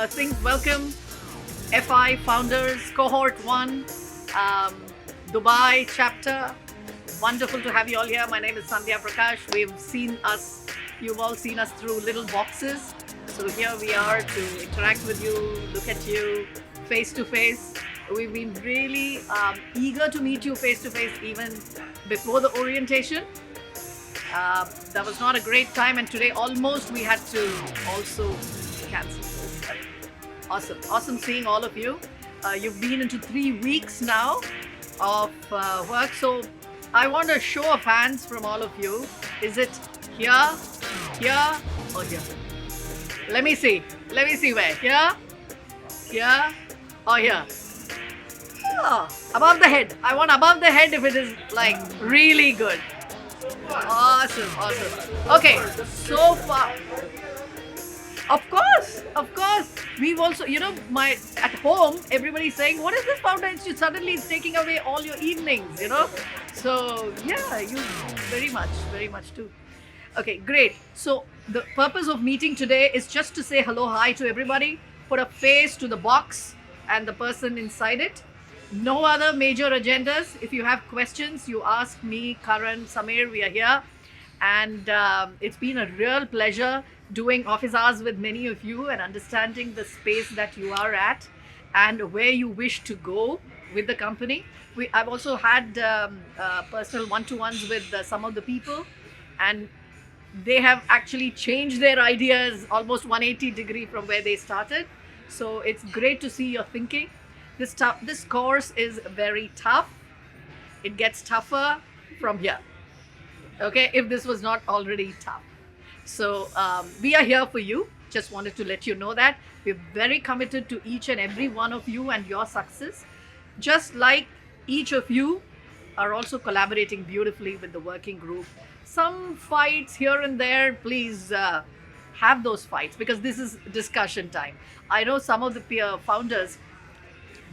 Welcome FI Founders Cohort 1, Dubai Chapter. Wonderful to have you all here. My name is SANDHYA PRAKASH. You've all seen us through little boxes. So here we are to interact with you, look at you face to face. We've been really eager to meet you face to face even before the orientation. That was not a great time, and today almost we had to also cancel. Awesome seeing all of you. You've been into 3 weeks now of work, so I want a show of hands from all of you. Is it here, here, or here? Let me see where. Here, or here? Oh, above the head. I want above the head if it is like really good. Awesome. Okay, so far. Of course. We've also, at home, everybody's saying, what is this Founder Institute? Suddenly it's taking away all your evenings, So, yeah, you very much too. Okay, great. So, the purpose of meeting today is just to say hello, hi to everybody, put a face to the box and the person inside it. No other major agendas. If you have questions, you ask me, Karan, Samir, we are here. And it's been a real pleasure doing office hours with many of you and understanding the space that you are at and where you wish to go with the company. I've also had personal one-to-ones with some of the people, and they have actually changed their ideas almost 180 degree from where they started. So it's great to see your thinking. This course is very tough. It gets tougher from here. Okay, if this was not already tough. So we are here for you. Just wanted to let you know that. We're very committed to each and every one of you and your success. Just like each of you are also collaborating beautifully with the working group. Some fights here and there, please have those fights, because this is discussion time. I know some of the peer founders,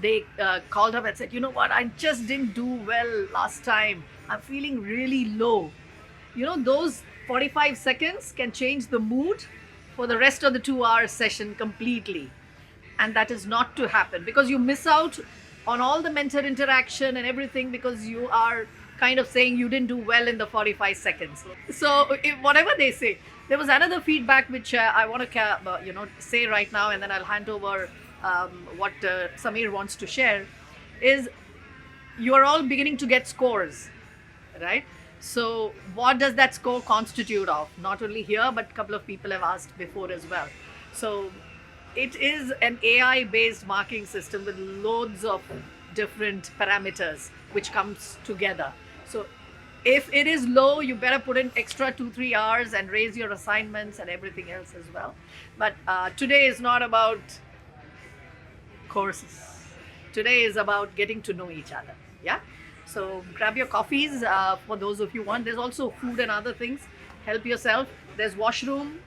they called up and said, you know what, I just didn't do well last time. I'm feeling really low. Those 45 seconds can change the mood for the rest of the 2-hour session completely. And that is not to happen, because you miss out on all the mentor interaction and everything because you are kind of saying you didn't do well in the 45 seconds. So whatever they say, there was another feedback which I want to say right now, and then I'll hand over what Samir wants to share, is you are all beginning to get scores, right? So what does that score constitute of? Not only here, but a couple of people have asked before as well. So it is an AI-based marking system with loads of different parameters which comes together. So if it is low, you better put in extra 2-3 hours and raise your assignments and everything else as well. But today is not about courses. Today is about getting to know each other. Yeah. So grab your coffees for those of you who want. There's also food and other things. Help yourself. There's washroom.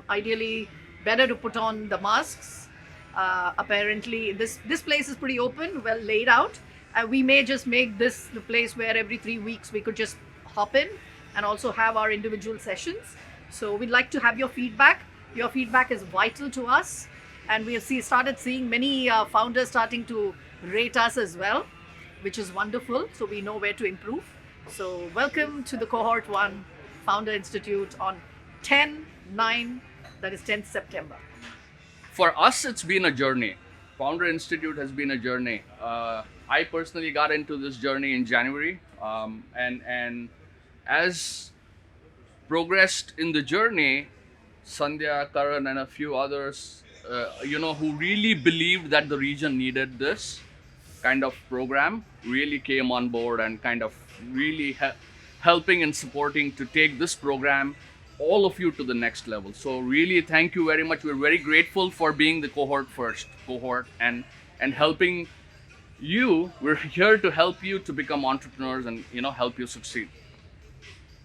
Ideally, better to put on the masks. Apparently, this place is pretty open, well laid out. We may just make this the place where every 3 weeks we could just hop in and also have our individual sessions. So we'd like to have your feedback. Your feedback is vital to us. And we have started seeing many founders starting to rate us as well, which is wonderful. So we know where to improve. So welcome to the Cohort 1 Founder Institute on 10/9, that is 10th September. For us, it's been a journey. Founder Institute has been a journey. I personally got into this journey in January, and as progressed in the journey, Sandhya, Karan, and a few others, who really believed that the region needed this kind of program, really came on board and kind of really helping and supporting to take this program, all of you, to the next level. So really thank you very much. We're very grateful for being the first cohort and helping you. We're here to help you to become entrepreneurs and help you succeed.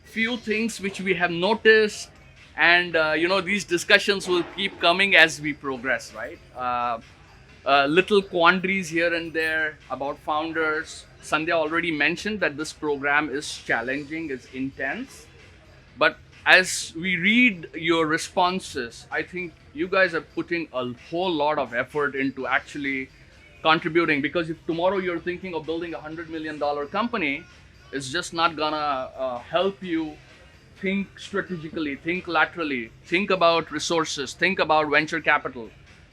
Few things which we have noticed, and these discussions will keep coming as we progress, right? Little quandaries here and there about founders. Sandhya already mentioned that this program is challenging, is intense, but as we read your responses, I think you guys are putting a whole lot of effort into actually contributing, because if tomorrow you're thinking of building $100 million company, it's just not gonna help you think strategically, think laterally, think about resources, think about venture capital,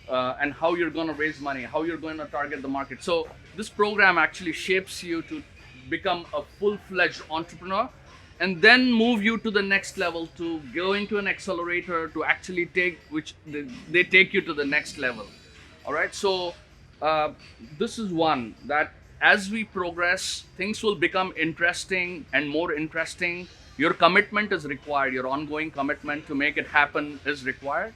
and how you're going to raise money, how you're going to target the market. So this program actually shapes you to become a full-fledged entrepreneur, and then move you to the next level, to go into an accelerator, to actually take, which they take you to the next level. All right. So this is one that as we progress, things will become interesting and more interesting. Your commitment is required. Your ongoing commitment to make it happen is required.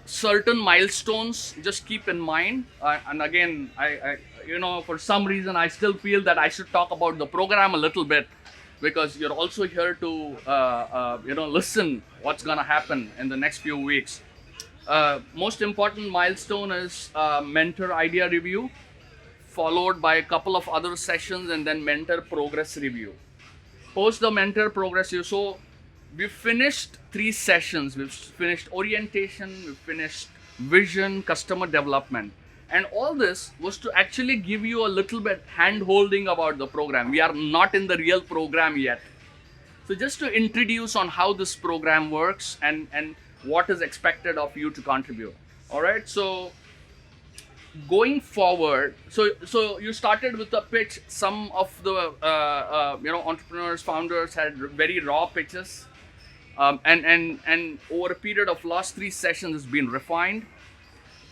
Certain milestones, just keep in mind. And again, for some reason, I still feel that I should talk about the program a little bit, because you're also here to, listen what's gonna happen in the next few weeks. Most important milestone is mentor idea review, followed by a couple of other sessions, and then mentor progress review. Post the mentor progress review. So we've finished 3 sessions. We've finished orientation, we've finished vision, customer development. And all this was to actually give you a little bit hand holding about the program. We are not in the real program yet. So just to introduce on how this program works and what is expected of you to contribute. All right. So going forward, so you started with a pitch. Some of the entrepreneurs, founders had very raw pitches, and over a period of last 3 sessions has been refined,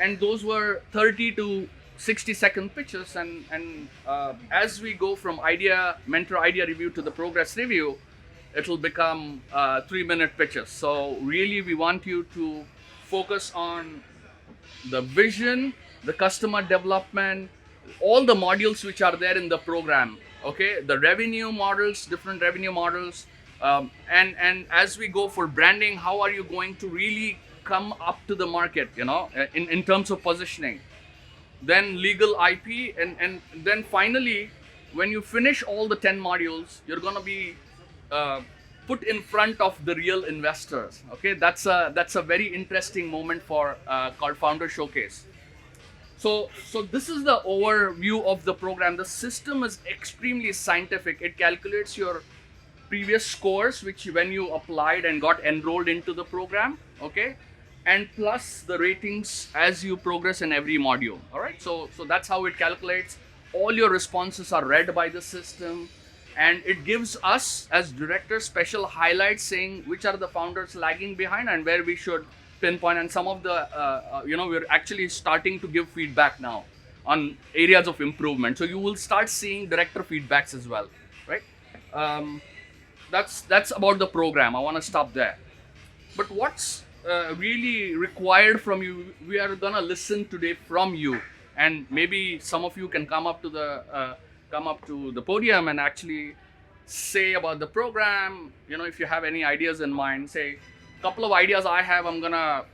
and those were 30 to 60-second pitches. And as we go from mentor idea review to the progress review, it will become 3-minute pitches. So really, we want you to focus on the vision, the customer development, all the modules which are there in the program. Okay, the revenue models, different revenue models, and as we go for branding, how are you going to really come up to the market, in terms of positioning. Then legal IP, and then finally, when you finish all the 10 modules, you're going to be put in front of the real investors. Okay, that's a very interesting moment for called Founder Showcase. So this is the overview of the program. The system is extremely scientific. It calculates your previous scores, which when you applied and got enrolled into the program, okay, and plus the ratings as you progress in every module. All right, so that's how it calculates. All your responses are read by the system, and it gives us as directors special highlights saying which are the founders lagging behind and where we should pinpoint. And some of the we're actually starting to give feedback now on areas of improvement, so you will start seeing director feedbacks as well, right? That's about the program. I want to stop there. But what's really required from you, we are gonna listen today from you, and maybe some of you can come up to the podium and actually say about the program. If you have any ideas in mind, say a couple of ideas I have, I'm gonna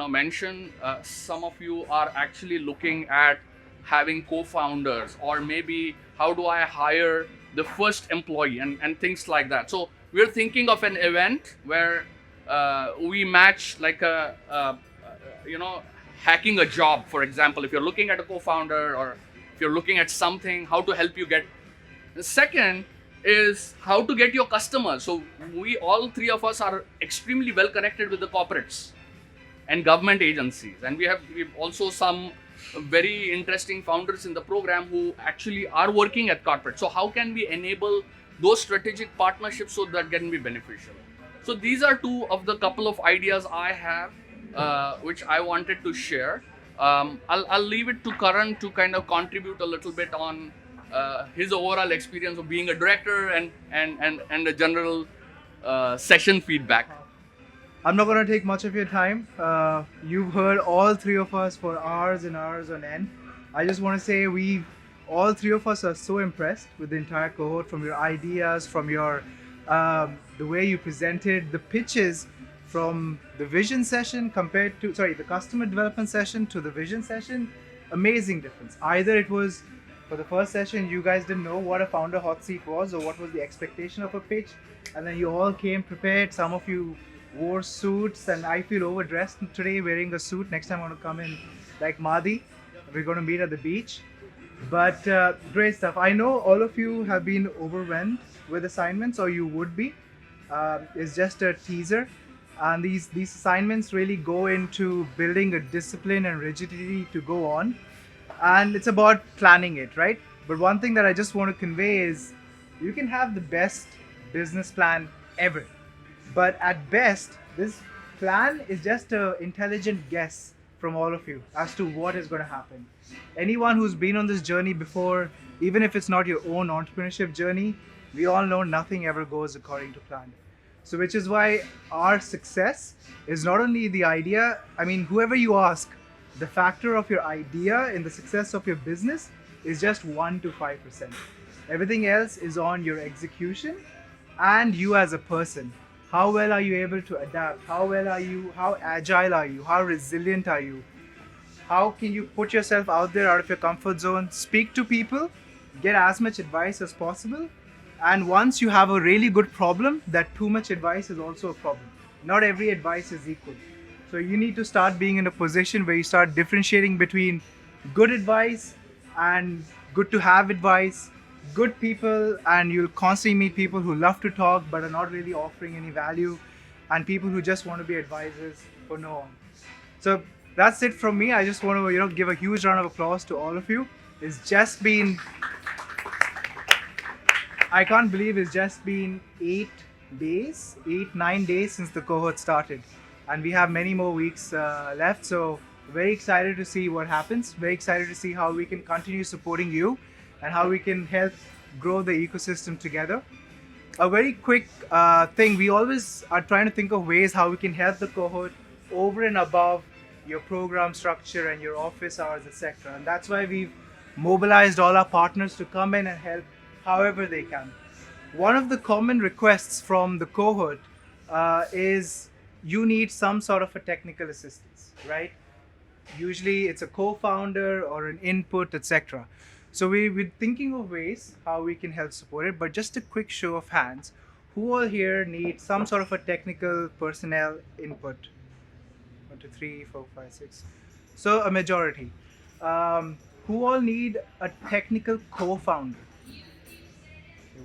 mention. Some of you are actually looking at having co-founders, or maybe how do I hire the first employee, and things like that. So we're thinking of an event where we match like hacking a job, for example. If you're looking at a co-founder, or if you're looking at something, how to help you get. The second is how to get your customers. So we all 3 of us are extremely well connected with the corporates and government agencies, and we've also some very interesting founders in the program who actually are working at corporate. So how can we enable those strategic partnerships so that can be beneficial? So these are 2 of the couple of ideas I have, which I wanted to share. I'll leave it to Karan to kind of contribute a little bit on his overall experience of being a director and the general session feedback. I'm not going to take much of your time. You've heard all 3 of us for hours and hours on end. I just want to say all 3 of us are so impressed with the entire cohort, from your ideas, from your the way you presented the pitches, from the vision session the customer development session to the vision session. Amazing difference. Either it was For the first session, you guys didn't know what a founder hot seat was or what was the expectation of a pitch, and then you all came prepared. Some of you wore suits, and I feel overdressed today wearing a suit. Next time I'm going to come in like Madhi. We're going to meet at the beach. But great stuff. I know all of you have been overwhelmed with assignments, or you would be. It's just a teaser. And these assignments really go into building a discipline and rigidity to go on. And it's about planning it, right? But one thing that I just want to convey is you can have the best business plan ever. But at best, this plan is just an intelligent guess from all of you as to what is going to happen. Anyone who's been on this journey before, even if it's not your own entrepreneurship journey, we all know nothing ever goes according to plan. So which is why our success is not only the idea. I mean, whoever you ask, the factor of your idea in the success of your business is just 1 to 5%. Everything else is on your execution and you as a person. How well are you able to adapt? How well are you? How agile are you? How resilient are you? How can you put yourself out there out of your comfort zone? Speak to people, get as much advice as possible. And once you have a really good problem, that too much advice is also a problem. Not every advice is equal. So you need to start being in a position where you start differentiating between good advice and good to have advice, good people, and you'll constantly meet people who love to talk but are not really offering any value, and people who just want to be advisors for no one. So that's it from me. I just want to give a huge round of applause to all of you. It's just been, I can't believe it's just been 9 days since the cohort started, and we have many more weeks left. So very excited to see what happens. Very excited to see how we can continue supporting you and how we can help grow the ecosystem together. A very quick thing, we always are trying to think of ways how we can help the cohort over and above your program structure and your office hours, etc. And that's why we've mobilized all our partners to come in and help however they can. One of the common requests from the cohort is you need some sort of a technical assistance, right? Usually it's a co-founder or an input, etc. So we're thinking of ways how we can help support it, but just a quick show of hands. Who all here need some sort of a technical personnel input? 1, 2, 3, 4, 5, 6. So a majority. Who all need a technical co-founder? Okay,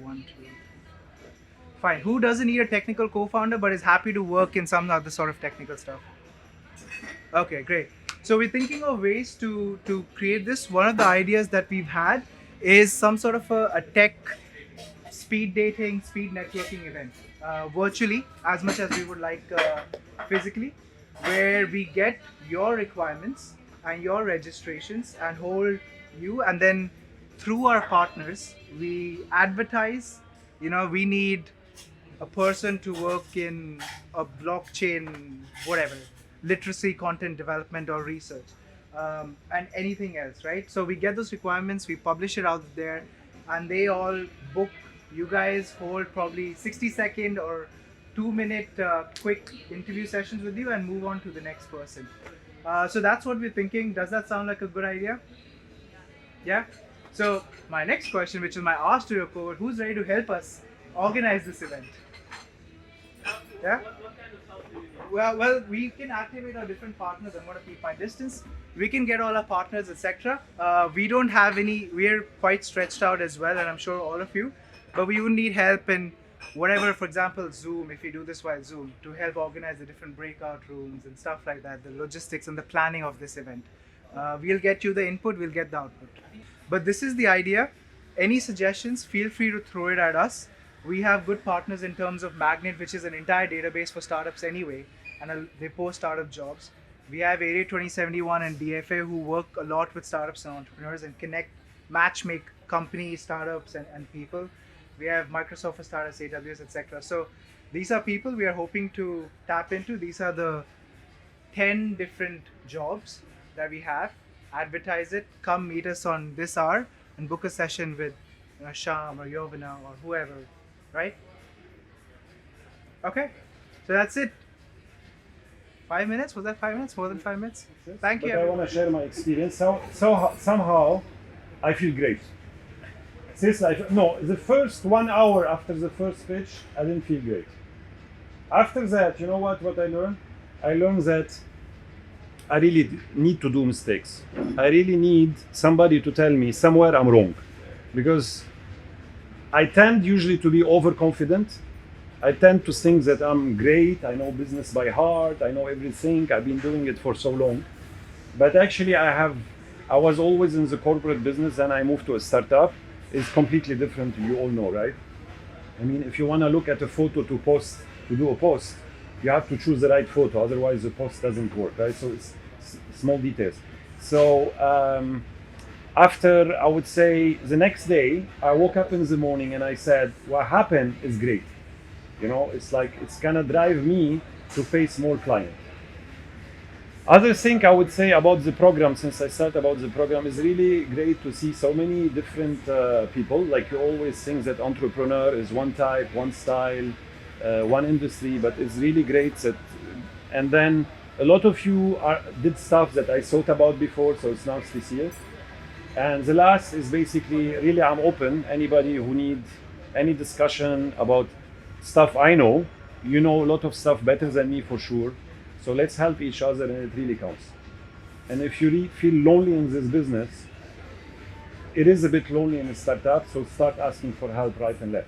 1, 2, 3. Fine. Who doesn't need a technical co-founder but is happy to work in some other sort of technical stuff? Okay, great. So we're thinking of ways to create this. One of the ideas that we've had is some sort of a tech speed dating, speed networking event, virtually as much as we would like physically, where we get your requirements and your registrations and hold you, and then through our partners we advertise. We need a person to work in a blockchain, whatever, literacy, content development or research, and anything else, right? So we get those requirements, we publish it out there, and they all book. You guys hold probably 60-second or 2-minute quick interview sessions with you and move on to the next person. So that's what we're thinking. Does that sound like a good idea? Yeah? So my next question, which is my ask to your cohort, who's ready to help us organize this event? Yeah? Well, we can activate our different partners. I'm going to keep my distance. We can get all our partners, etc. We don't have any, we're quite stretched out as well, and I'm sure all of you, but we would need help in whatever, for example, Zoom, if you do this via Zoom, to help organize the different breakout rooms and stuff like that, the logistics and the planning of this event. We'll get you the input, we'll get the output. But this is the idea. Any suggestions, feel free to throw it at us. We have good partners in terms of Magnet, which is an entire database for startups anyway, and they post startup jobs. We have Area 2071 and DFA who work a lot with startups and entrepreneurs and matchmake companies, startups and people. We have Microsoft for startups, AWS, etc. So these are people we are hoping to tap into. These are the 10 different jobs that we have. Advertise it, come meet us on this hour and book a session with Sham or JOVANA or whoever, right? Okay, so that's it. 5 minutes? Was that 5 minutes? More than 5 minutes? Yes, Thank but you. I want to share my experience. Somehow I feel great. Seriously, no, the first 1 hour after the first pitch, I didn't feel great. After that, you know what I learned? I learned that I really need to do mistakes. I really need somebody to tell me somewhere I'm wrong. Because I tend usually to be overconfident. I tend to think that I'm great, I know business by heart, I know everything, I've been doing it for so long. But actually I was always in the corporate business, and I moved to a startup. It's completely different, you all know, right? I mean, if you want to look at a photo to do a post, you have to choose the right photo, otherwise the post doesn't work, right? So it's small details. So after, I would say, the next day, I woke up in the morning and I said, what happened is great. You know, it's like, it's gonna drive me to face more clients. Other thing I would say about the program, since I started about the program, is really great to see so many different people. Like, you always think that entrepreneur is one type, one style, one industry, but it's really great that, and then a lot of you did stuff that I thought about before, so it's nice to see it. And the last is basically, really, I'm open. Anybody who needs any discussion about stuff I know, you know a lot of stuff better than me for sure. So let's help each other, and it really counts. And if you feel lonely in this business, it is a bit lonely in a startup, so start asking for help right and left.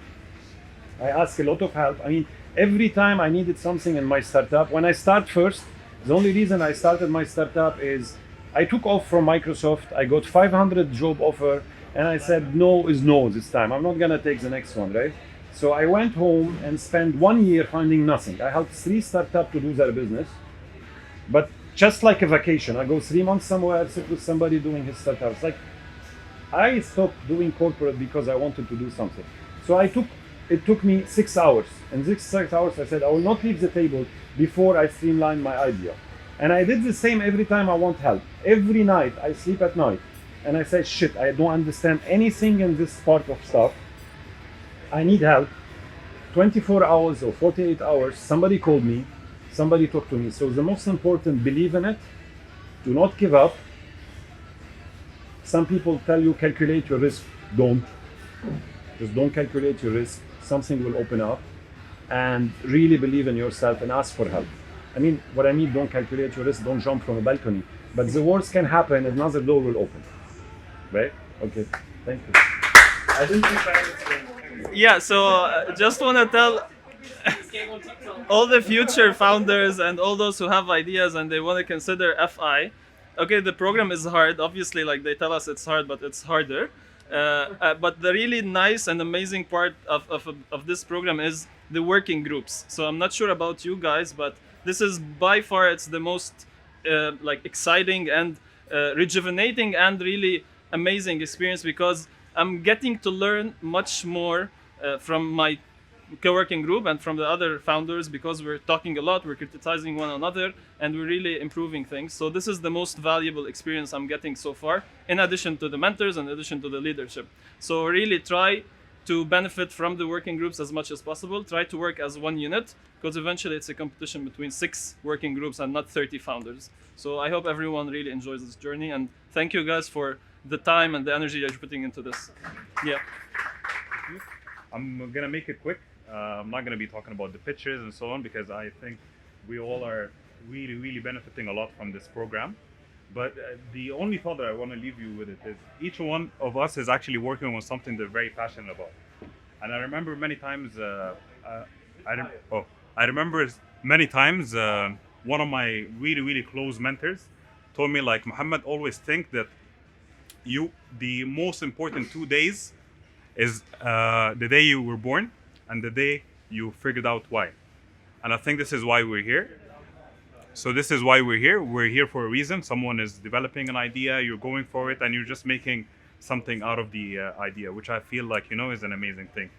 I ask a lot of help. I mean, every time I needed something in my startup, when I start first, the only reason I started my startup is I took off from Microsoft, I got 500 job offer, and I said no is no this time. I'm not gonna take the next one, right? So I went home and spent 1 year finding nothing. I helped 3 startups to do their business, but just like a vacation. I go 3 months somewhere, sit with somebody doing his startup. It's like, I stopped doing corporate because I wanted to do something. So it took me 6 hours. In these 6 hours, I said, I will not leave the table before I streamline my idea. And I did the same every time I want help. Every night, I sleep at night. And I said, shit, I don't understand anything in this part of stuff. I need help. 24 hours or 48 hours, somebody called me, somebody talked to me. So the most important, believe in it. Do not give up. Some people tell you calculate your risk. Don't. Just don't calculate your risk. Something will open up. And really believe in yourself and ask for help. I mean, what I mean, don't calculate your risk, don't jump from a balcony. But the worst can happen, another door will open. Right? Okay, thank you. I didn't think I understand. Yeah, so just want to tell all the future founders and all those who have ideas and they want to consider FI. Okay, the program is hard. Obviously, like they tell us it's hard, but it's harder. But the really nice and amazing part of this program is the working groups. So I'm not sure about you guys, but this is by far, it's the most like exciting and rejuvenating and really amazing experience, because I'm getting to learn much more from my co-working group and from the other founders, because we're talking a lot, we're criticizing one another, and we're really improving things. So this is the most valuable experience I'm getting so far, in addition to the mentors, in addition to the leadership. So really try to benefit from the working groups as much as possible. Try to work as one unit, because eventually it's a competition between 6 working groups and not 30 founders. So I hope everyone really enjoys this journey, and thank you guys for the time and the energy that you're putting into this. Yeah. I'm gonna make it quick. I'm not gonna be talking about the pitches and so on, because I think we all are really benefiting a lot from this program. But the only thought that I want to leave you with it is each one of us is actually working on something they're very passionate about. And I remember many times, one of my really close mentors told me, like, Muhammad, always think that the most important 2 days is the day you were born and the day you figured out why. And I think this is why we're here. So this is why we're here. We're here for a reason. Someone is developing an idea, you're going for it, and you're just making something out of the idea, which I feel like, is an amazing thing.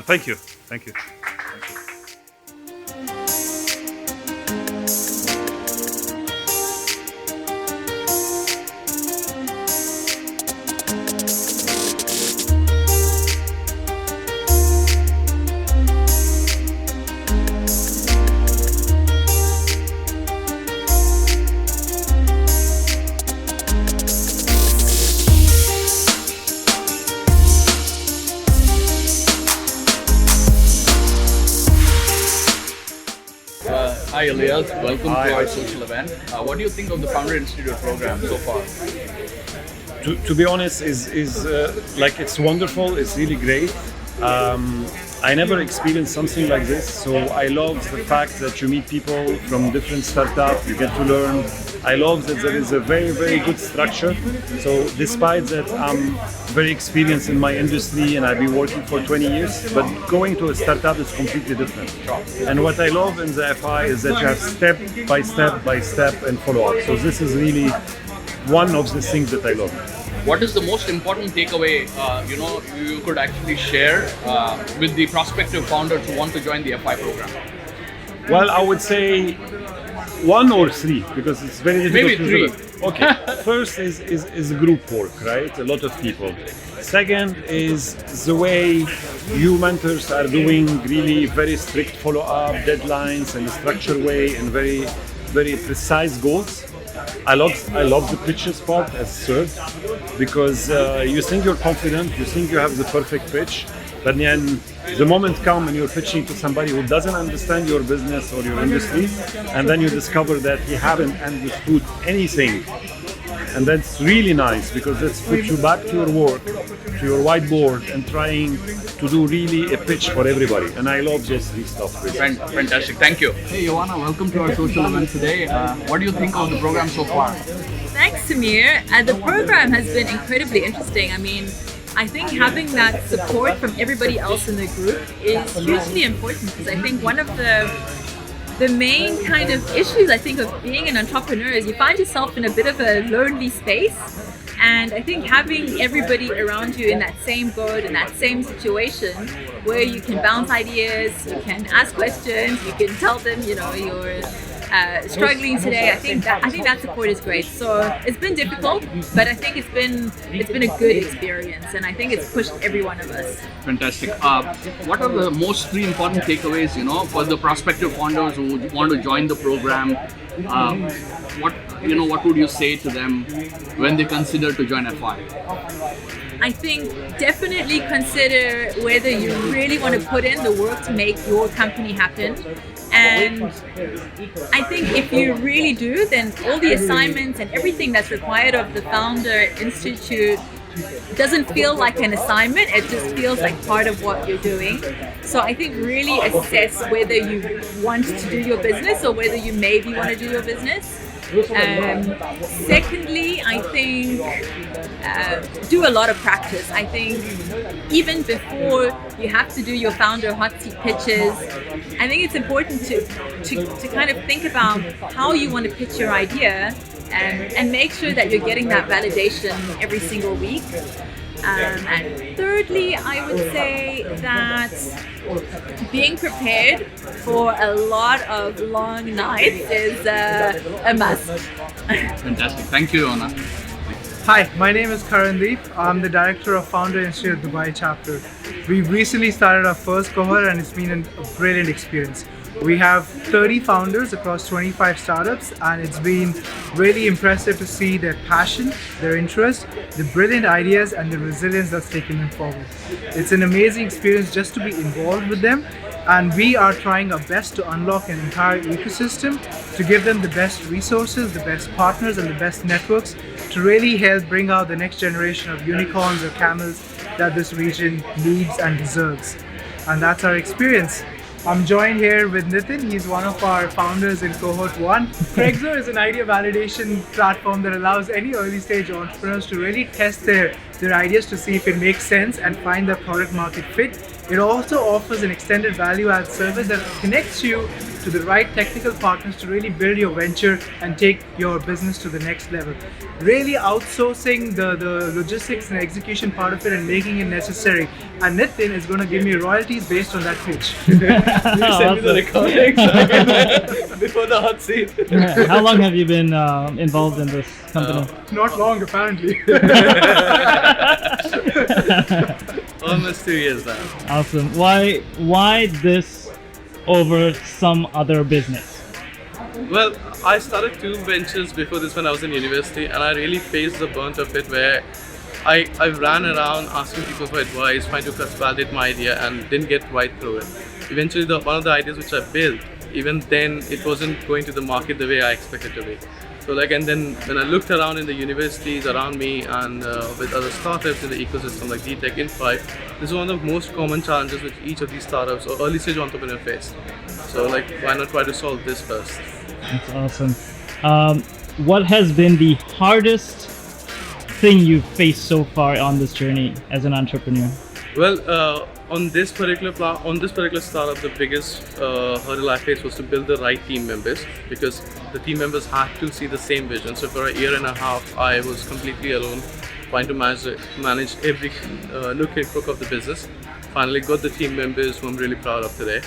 Thank you. Thank you. Thank you. Hi Elias, welcome Hi. to our social event. What do you think of the Founder Institute program so far? To be honest, is like it's wonderful. It's really great. I never experienced something like this, so I love the fact that you meet people from different startups. You get to learn. I love that there is a very, very good structure. So despite that I'm very experienced in my industry and I've been working for 20 years, but going to a startup is completely different. And what I love in the FI is that you have step by step and follow up. So this is really one of the things that I love. What is the most important takeaway you could actually share with the prospective founders who want to join the FI program? Well, I would say one or three, because it's very difficult. Maybe to three. Okay. First is group work, right? A lot of people. Second is the way you mentors are doing really very strict follow-up, deadlines, and a structured way, and very, very precise goals. I love the pitches part as third, because you think you're confident, you think you have the perfect pitch, but then the moment comes and you're pitching to somebody who doesn't understand your business or your industry, and then you discover that he haven't understood anything. And that's really nice, because that puts you back to your work, to your whiteboard, and trying to do really a pitch for everybody. And I love those three stuff. Really. Fantastic, thank you. Hey Jovana, welcome to our social event today. What do you think of the program so far? Thanks, Samir. The program has been incredibly interesting. I mean, I think having that support from everybody else in the group is hugely important, because I think one of the main kind of issues I think of being an entrepreneur is you find yourself in a bit of a lonely space. And I think having everybody around you in that same boat, in that same situation, where you can bounce ideas, you can ask questions, you can tell them, you know, you're struggling today. I think that support is great. So it's been difficult, but I think it's been a good experience, and I think it's pushed every one of us. Fantastic. What are the most three important takeaways, for the prospective founders who want to join the program? What would you say to them when they consider to join FI? I think definitely consider whether you really want to put in the work to make your company happen. And I think if you really do, then all the assignments and everything that's required of the Founder Institute doesn't feel like an assignment, it just feels like part of what you're doing. So I think really assess whether you want to do your business or whether you maybe want to do your business. Secondly, I think do a lot of practice. I think even before you have to do your founder hot seat pitches, I think it's important to kind of think about how you want to pitch your idea and make sure that you're getting that validation every single week. And thirdly, I would say that being prepared for a lot of long nights is a must. Fantastic. Thank you, Jovana. Hi, my name is KARAN. I'm the director of Founder Institute Dubai chapter. We've recently started our first cohort and it's been a brilliant experience. We have 30 founders across 25 startups, and it's been really impressive to see their passion, their interest, the brilliant ideas, and the resilience that's taken them forward. It's an amazing experience just to be involved with them, and we are trying our best to unlock an entire ecosystem to give them the best resources, the best partners, and the best networks to really help bring out the next generation of unicorns or camels that this region needs and deserves. And that's our experience. I'm joined here with Nitin. He's one of our founders in cohort 1. Craigzo is an idea validation platform that allows any early stage entrepreneurs to really test their ideas to see if it makes sense and find the product market fit. It also offers an extended value add service that connects you to the right technical partners to really build your venture and take your business to the next level. Really outsourcing the logistics and execution part of it and making it necessary. And Nitin is going to give me royalties based on that pitch. You send me the recordings before the hot seat. How long have you been involved in this company? Not long, apparently. Almost 2 years now. Awesome. Why this over some other business? Well, I started 2 ventures before this when I was in university, and I really faced the burnt of it where I ran around asking people for advice, trying to validate my idea, and didn't get right through it. Eventually, one of the ideas which I built even then it wasn't going to the market the way I expected to be. So like, and then when I looked around in the universities around me and with other startups in the ecosystem like DTech, Infi, this is one of the most common challenges which each of these startups or early stage entrepreneurs face. So like, why not try to solve this first? That's awesome. What has been the hardest thing you've faced so far on this journey as an entrepreneur? Well, on this particular startup, the biggest hurdle I faced was to build the right team members, because the team members had to see the same vision. So for a year and a half, I was completely alone, trying to manage every nook and crook of the business. Finally got the team members who I'm really proud of today.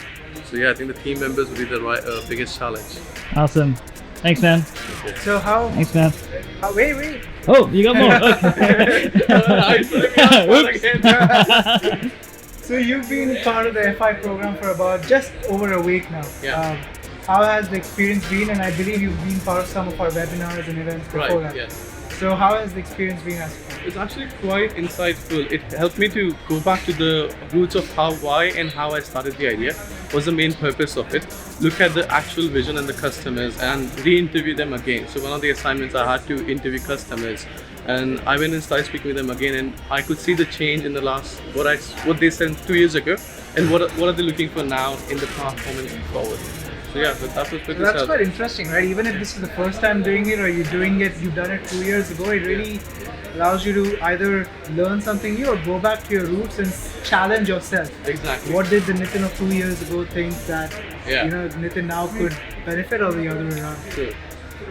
So yeah, I think the team members will be the biggest challenge. Awesome. Thanks, man. So how? Thanks, man. Wait. Oh, you got more. Okay. So you've been part of the FI program for about just over a week now. Yeah. How has the experience been? And I believe you've been part of some of our webinars and events before that. Yeah. So how has the experience been as far? It's actually quite insightful. It helped me to go back to the roots of why and how I started the idea. Was the main purpose of it. Look at the actual vision and the customers and re-interview them again. So one of the assignments, I had to interview customers, and I went and started speaking with them again, and I could see the change in the last what they said 2 years ago, and what are they looking for now in the platform and forward. So yeah, that was pretty. That's quite interesting, right? Even if this is the first time doing it, or you've done it 2 years ago, it really allows you to either learn something new or go back to your roots and challenge yourself. Exactly. What did the Nitin of 2 years ago think that Nitin now could benefit, or the other way around? True.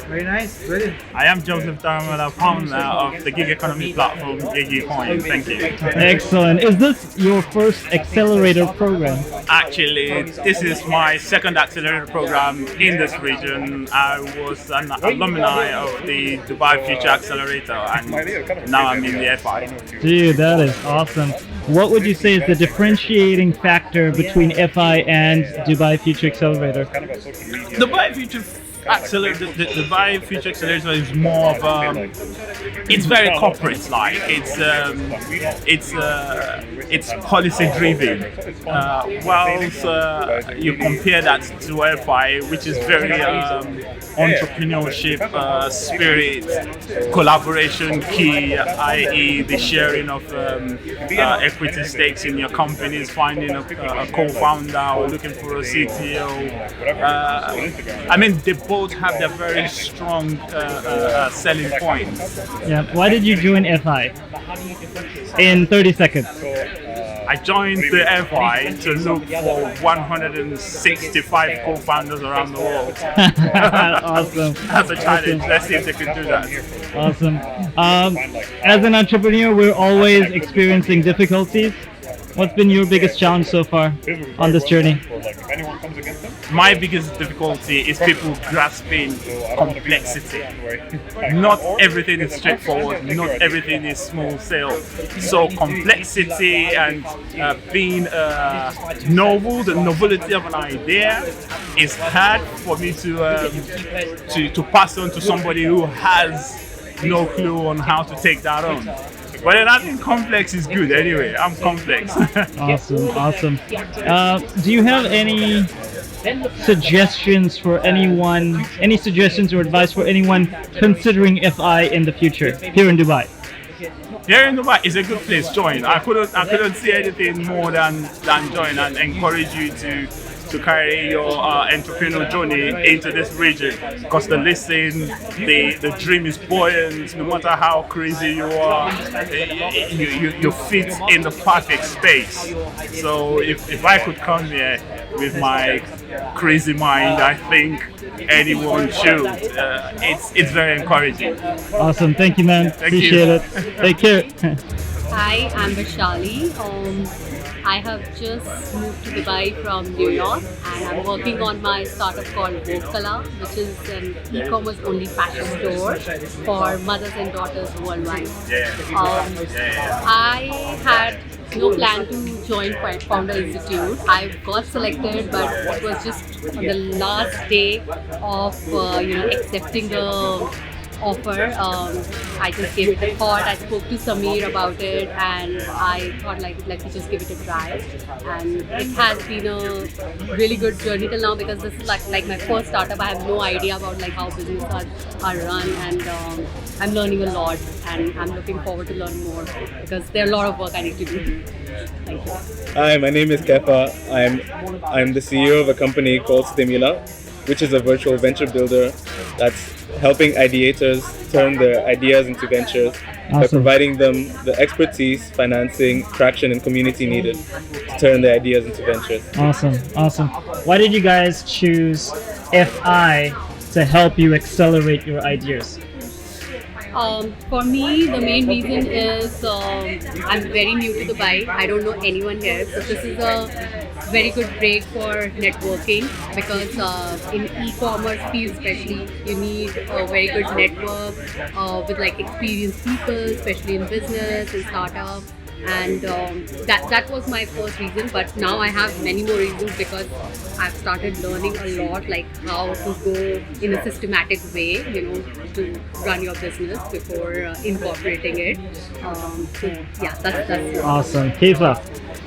Very nice, brilliant. I am Joseph Dharamala, founder of the gig economy platform GigiCoin. Thank you. Excellent. Is this your first accelerator program? Actually, this is my second accelerator program in this region. I was an alumni of the Dubai Future Accelerator, and now I'm in the FI. Dude, that is awesome. What would you say is the differentiating factor between FI and Dubai Future Accelerator? Dubai Future Accelerator, the Dubai Future Accelerator is more of it's very corporate like. It's policy driven. Whilst you compare that to FI, which is very entrepreneurship spirit, collaboration key, i.e. the sharing of equity stakes in your companies, finding a co-founder or looking for a CTO. I mean, they both have their very strong selling points. Yeah. Why did you join FI? In 30 seconds. I joined the FI to look for 165 co-founders around the world. Awesome. That's a challenge. Let's see if they can do that. Awesome. As an entrepreneur, we're always experiencing difficulties. What's been your biggest challenge so far on this journey? My biggest difficulty is people grasping complexity. Not everything is straightforward, not everything is smooth sail. So complexity and being novel, the novelty of an idea is hard for me to pass on to somebody who has no clue on how to take that on. But then I think complex is good anyway. I'm complex. Awesome. Do you have any suggestions for anyone, any suggestions or advice for anyone considering FI in the future here in Dubai? Here in Dubai is a good place. Join. I couldn't say anything more than join, and encourage you to carry your entrepreneurial journey into this region, because the dream is buoyant. No matter how crazy you are, you fit in the perfect space. So if I could come here with my crazy mind, I think anyone should. It's very encouraging. Awesome. Thank you, man. Appreciate it. Take care. Hi, I'm Vishali. I have just moved to Dubai from New York, and I'm working on my startup called Vokala, which is an e-commerce only fashion store for mothers and daughters worldwide. I had no plan to join Founder Institute. I got selected, but it was just on the last day of accepting the offer. I just gave it a thought. I spoke to Samir about it, and I thought like let me just give it a try. And it has been a really good journey till now, because this is like my first startup. I have no idea about like how businesses are run, and I'm learning a lot, and I'm looking forward to learn more, because there are a lot of work I need to do. Thank you. Hi, my name is Kefa. I'm the CEO of a company called Stimula, which is a virtual venture builder that's helping ideators turn their ideas into ventures by providing them the expertise, financing, traction, and community needed to turn their ideas into ventures. Awesome. Why did you guys choose FI to help you accelerate your ideas? For me, the main reason is I'm very new to Dubai. I don't know anyone here, so this is a very good break for networking, because in e-commerce field especially, you need a very good network with like experienced people, especially in business and startup. And that was my first reason, but now I have many more reasons, because I've started learning a lot, like how to go in a systematic way, to run your business before incorporating it. So yeah, that's Awesome. Kefa?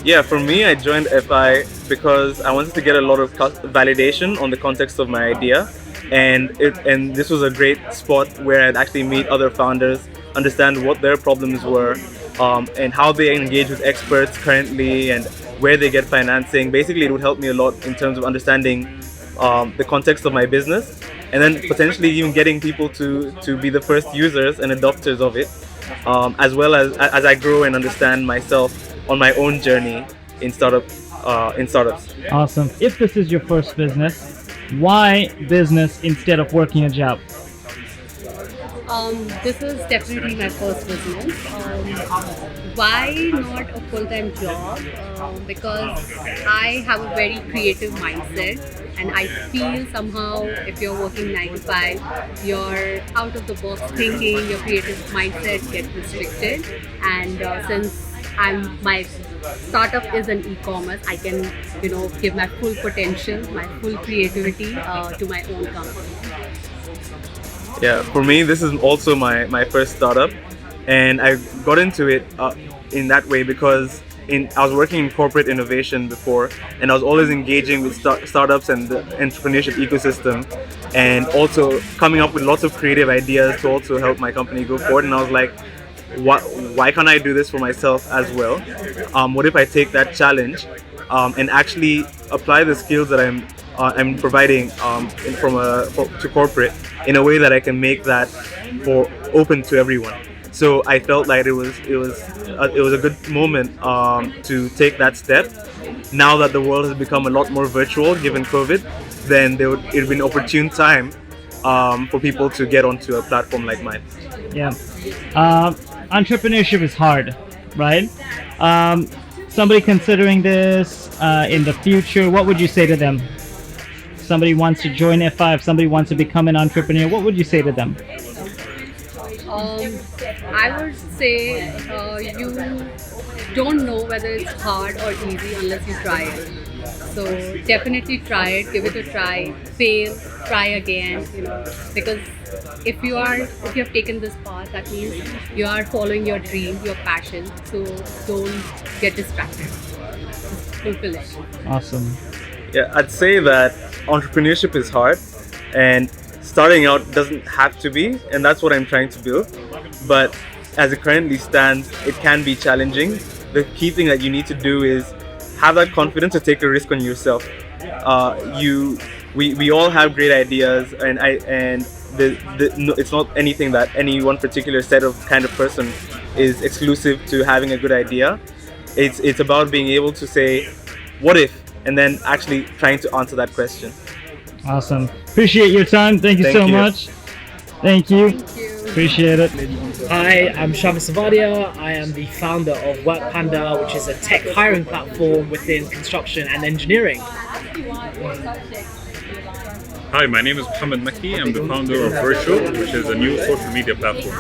Yeah, for me, I joined FI because I wanted to get a lot of validation on the context of my idea, and this was a great spot where I'd actually meet other founders, understand what their problems were, and how they engage with experts currently, and where they get financing. Basically, it would help me a lot in terms of understanding the context of my business, and then potentially even getting people to be the first users and adopters of it, as well as I grow and understand myself on my own journey in startups. Awesome. If this is your first business, why business instead of working a job? This is definitely my first business. Why not a full-time job? Because I have a very creative mindset, and I feel somehow if you're working 9 to 5, your out of the box thinking, your creative mindset gets restricted. And since my startup is an e-commerce, I can give my full potential, my full creativity to my own company. Yeah, for me, this is also my first startup, and I got into it in that way because I was working in corporate innovation before, and I was always engaging with startups and the entrepreneurship ecosystem, and also coming up with lots of creative ideas to also help my company go forward. And I was like, why can't I do this for myself as well? What if I take that challenge and actually apply the skills that I'm providing to corporate in a way that I can make that open to everyone. So I felt like it was a good moment to take that step. Now that the world has become a lot more virtual given COVID, then it would be an opportune time for people to get onto a platform like mine. Yeah. Entrepreneurship is hard, right? Somebody considering this in the future, what would you say to them? Somebody wants to join F5, somebody wants to become an entrepreneur, what would you say to them? I would say you don't know whether it's hard or easy unless you try it. So definitely try it, give it a try, fail, try again, because if you have taken this path, that means you are following your dream, your passion. So don't get distracted. Just fulfill it. Awesome. Yeah, I'd say that entrepreneurship is hard, and starting out doesn't have to be, and that's what I'm trying to build. But as it currently stands, it can be challenging. The key thing that you need to do is have that confidence to take a risk on yourself. We all have great ideas, and it's not anything that any one particular set of kind of person is exclusive to having a good idea. It's about being able to say, what if, and then actually trying to answer that question. Awesome. Appreciate your time. Thank you so much. Thank you. Appreciate it. Hi, I'm Shava Savadia. I am the founder of WorkPanda, which is a tech hiring platform within construction and engineering. Hi, my name is Mohammed Maki. I'm the founder of Virtual, which is a new social media platform.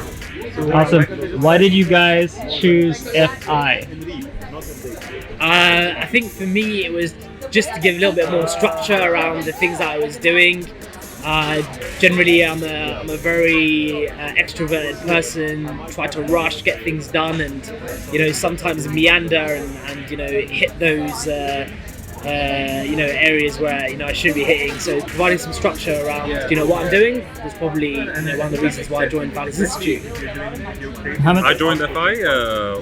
Awesome. Why did you guys choose FI? I think for me it was just to give a little bit more structure around the things that I was doing. Generally, I'm a very extroverted person. Try to rush, get things done, and sometimes meander and hit those areas where I should be hitting. So providing some structure around what I'm doing is probably one of the reasons why I joined Founders Institute. I joined FI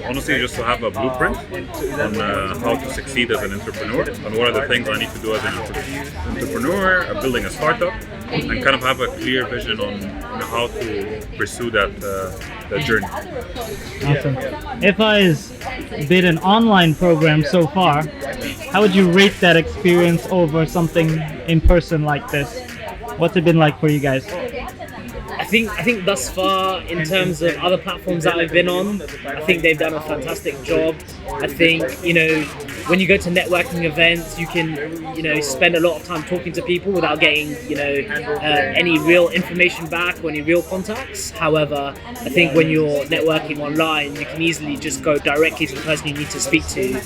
honestly just to have a blueprint on how to succeed as an entrepreneur and what are the things I need to do as an entrepreneur, building a startup, and kind of have a clear vision on how to pursue that journey. Awesome. FI has been an online program so far. How would you rate that experience over something in person like this? What's it been like for you guys? I think thus far, in terms of other platforms that I've been on, I think they've done a fantastic job. I think when you go to networking events, you can spend a lot of time talking to people without getting any real information back or any real contacts. However, I think when you're networking online, you can easily just go directly to the person you need to speak to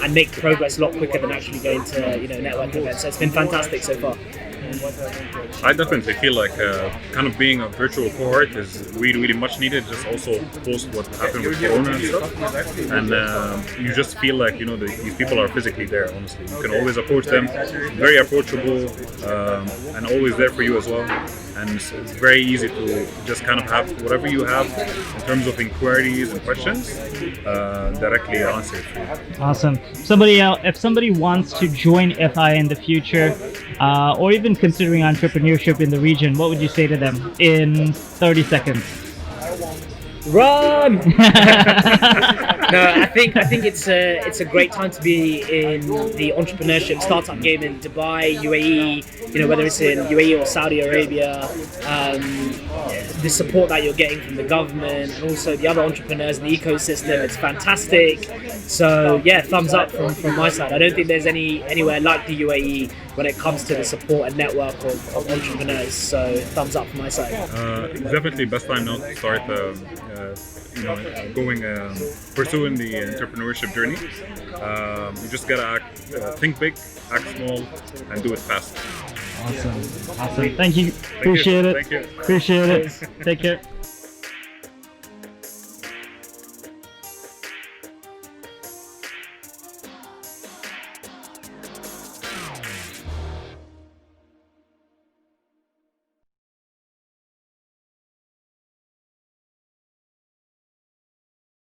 and make progress a lot quicker than actually going to networking events. So it's been fantastic so far. I definitely feel like kind of being a virtual cohort is really much needed, just also post what happened with Corona and stuff. And you just feel like these people are physically there. Honestly, you can always approach them, very approachable, and always there for you as well. And it's very easy to just kind of have whatever you have in terms of inquiries and questions directly answered for you. Awesome. If somebody wants to join FI in the future, or even considering entrepreneurship in the region, what would you say to them in 30 seconds? Run! No, I think it's a great time to be in the entrepreneurship startup game in Dubai, UAE. Whether it's in UAE or Saudi Arabia, the support that you're getting from the government and also the other entrepreneurs in the ecosystem, it's fantastic. So yeah, thumbs up from my side. I don't think there's anywhere like the UAE when it comes to the support and network of entrepreneurs. So thumbs up from my side. Definitely best time now to start pursuing the entrepreneurship journey. You just gotta think big, act small, and do it fast. Awesome. Thank you. Appreciate it. Thank you. Appreciate it. Take care.